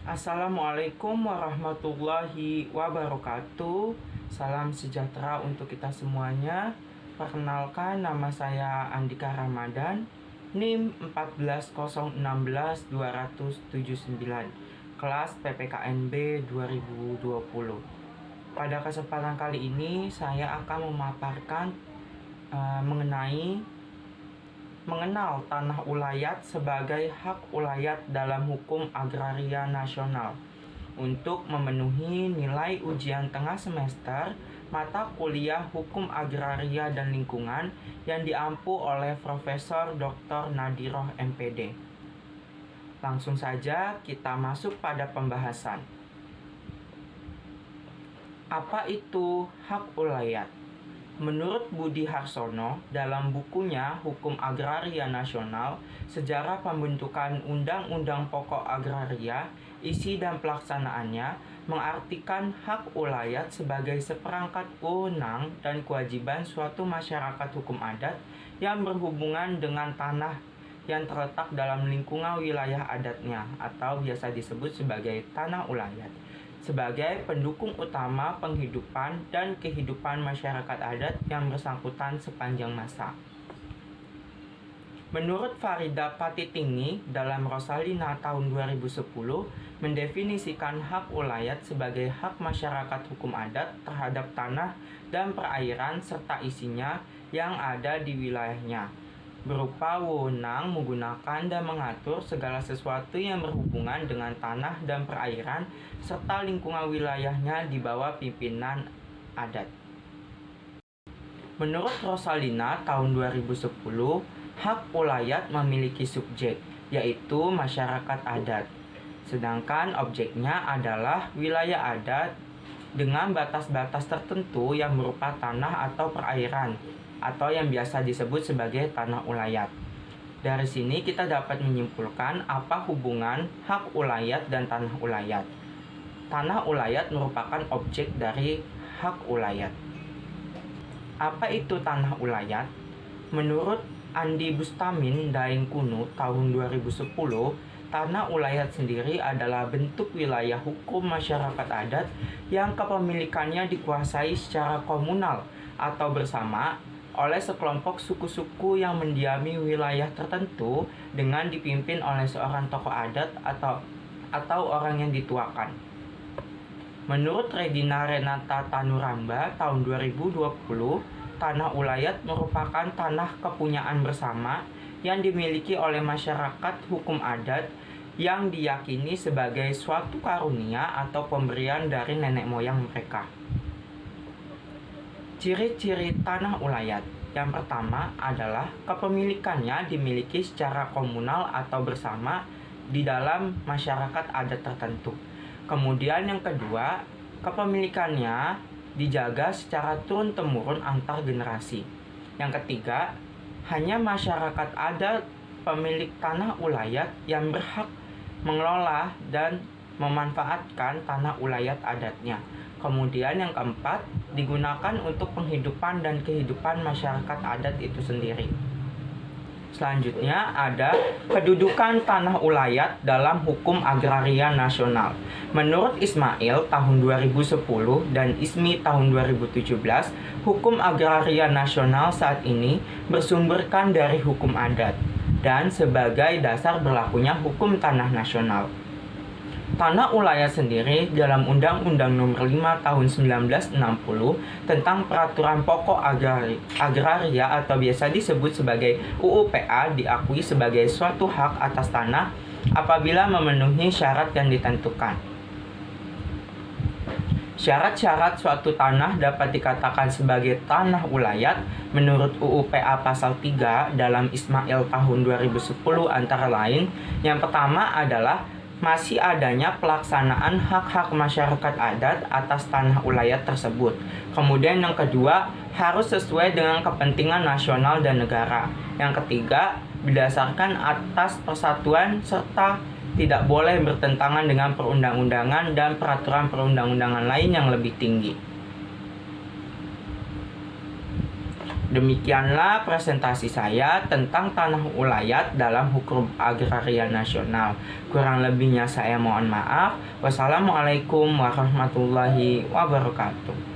Assalamualaikum warahmatullahi wabarakatuh. Salam sejahtera untuk kita semuanya. Perkenalkan, nama saya Andika Ramadan, NIM 14016-279, kelas PPKNB 2020. Pada kesempatan kali ini saya akan memaparkan mengenal tanah ulayat sebagai hak ulayat dalam hukum agraria nasional. Untuk memenuhi nilai ujian tengah semester mata kuliah Hukum Agraria dan Lingkungan yang diampu oleh Profesor Dr. Nadiroh MPD. Langsung saja kita masuk pada pembahasan. Apa itu hak ulayat? Menurut Budi Harsono, dalam bukunya Hukum Agraria Nasional, Sejarah Pembentukan Undang-Undang Pokok Agraria, Isi dan Pelaksanaannya, mengartikan hak ulayat sebagai seperangkat wewenang dan kewajiban suatu masyarakat hukum adat yang berhubungan dengan tanah yang terletak dalam lingkungan wilayah adatnya atau biasa disebut sebagai tanah ulayat, sebagai pendukung utama penghidupan dan kehidupan masyarakat adat yang bersangkutan sepanjang masa. Menurut Farida Patitinggi dalam Rosalina tahun 2010 mendefinisikan hak ulayat sebagai hak masyarakat hukum adat terhadap tanah dan perairan serta isinya yang ada di wilayahnya, berupa wewenang menggunakan dan mengatur segala sesuatu yang berhubungan dengan tanah dan perairan serta lingkungan wilayahnya di bawah pimpinan adat. Menurut Rosalina tahun 2010, hak ulayat memiliki subjek, yaitu masyarakat adat. Sedangkan objeknya adalah wilayah adat dengan batas-batas tertentu yang berupa tanah atau perairan, atau yang biasa disebut sebagai tanah ulayat. Dari sini kita dapat menyimpulkan apa hubungan hak ulayat dan tanah ulayat. Tanah ulayat merupakan objek dari hak ulayat. Apa itu tanah ulayat? Menurut Andi Bustamin Daeng Kuno tahun 2010, tanah ulayat sendiri adalah bentuk wilayah hukum masyarakat adat yang kepemilikannya dikuasai secara komunal atau bersama oleh sekelompok suku-suku yang mendiami wilayah tertentu dengan dipimpin oleh seorang tokoh adat atau orang yang dituakan. Menurut Redina Renata Tanuramba tahun 2020, tanah ulayat merupakan tanah kepunyaan bersama yang dimiliki oleh masyarakat hukum adat yang diyakini sebagai suatu karunia atau pemberian dari nenek moyang mereka. Ciri-ciri tanah ulayat. Yang pertama adalah kepemilikannya dimiliki secara komunal atau bersama di dalam masyarakat adat tertentu. Kemudian yang kedua, kepemilikannya dijaga secara turun-temurun antar generasi. Yang ketiga, hanya masyarakat adat pemilik tanah ulayat yang berhak mengelola dan memanfaatkan tanah ulayat adatnya. Kemudian yang keempat, digunakan untuk penghidupan dan kehidupan masyarakat adat itu sendiri. Selanjutnya ada kedudukan tanah ulayat dalam hukum agraria nasional. Menurut Ismail tahun 2010 dan Ismi tahun 2017, hukum agraria nasional saat ini bersumberkan dari hukum adat dan sebagai dasar berlakunya hukum tanah nasional. Tanah ulayat sendiri dalam Undang-Undang Nomor 5 Tahun 1960 tentang Peraturan Pokok Agraria atau biasa disebut sebagai UU-PA diakui sebagai suatu hak atas tanah apabila memenuhi syarat yang ditentukan. Syarat-syarat suatu tanah dapat dikatakan sebagai tanah ulayat menurut UU-PA Pasal 3 dalam Ismail tahun 2010 antara lain. Yang pertama adalah masih adanya pelaksanaan hak-hak masyarakat adat atas tanah ulayat tersebut. Kemudian yang kedua, harus sesuai dengan kepentingan nasional dan negara. Yang ketiga, berdasarkan atas persatuan serta tidak boleh bertentangan dengan perundang-undangan dan peraturan perundang-undangan lain yang lebih tinggi. Demikianlah presentasi saya tentang tanah ulayat dalam hukum agraria nasional. Kurang lebihnya saya mohon maaf. Wassalamualaikum warahmatullahi wabarakatuh.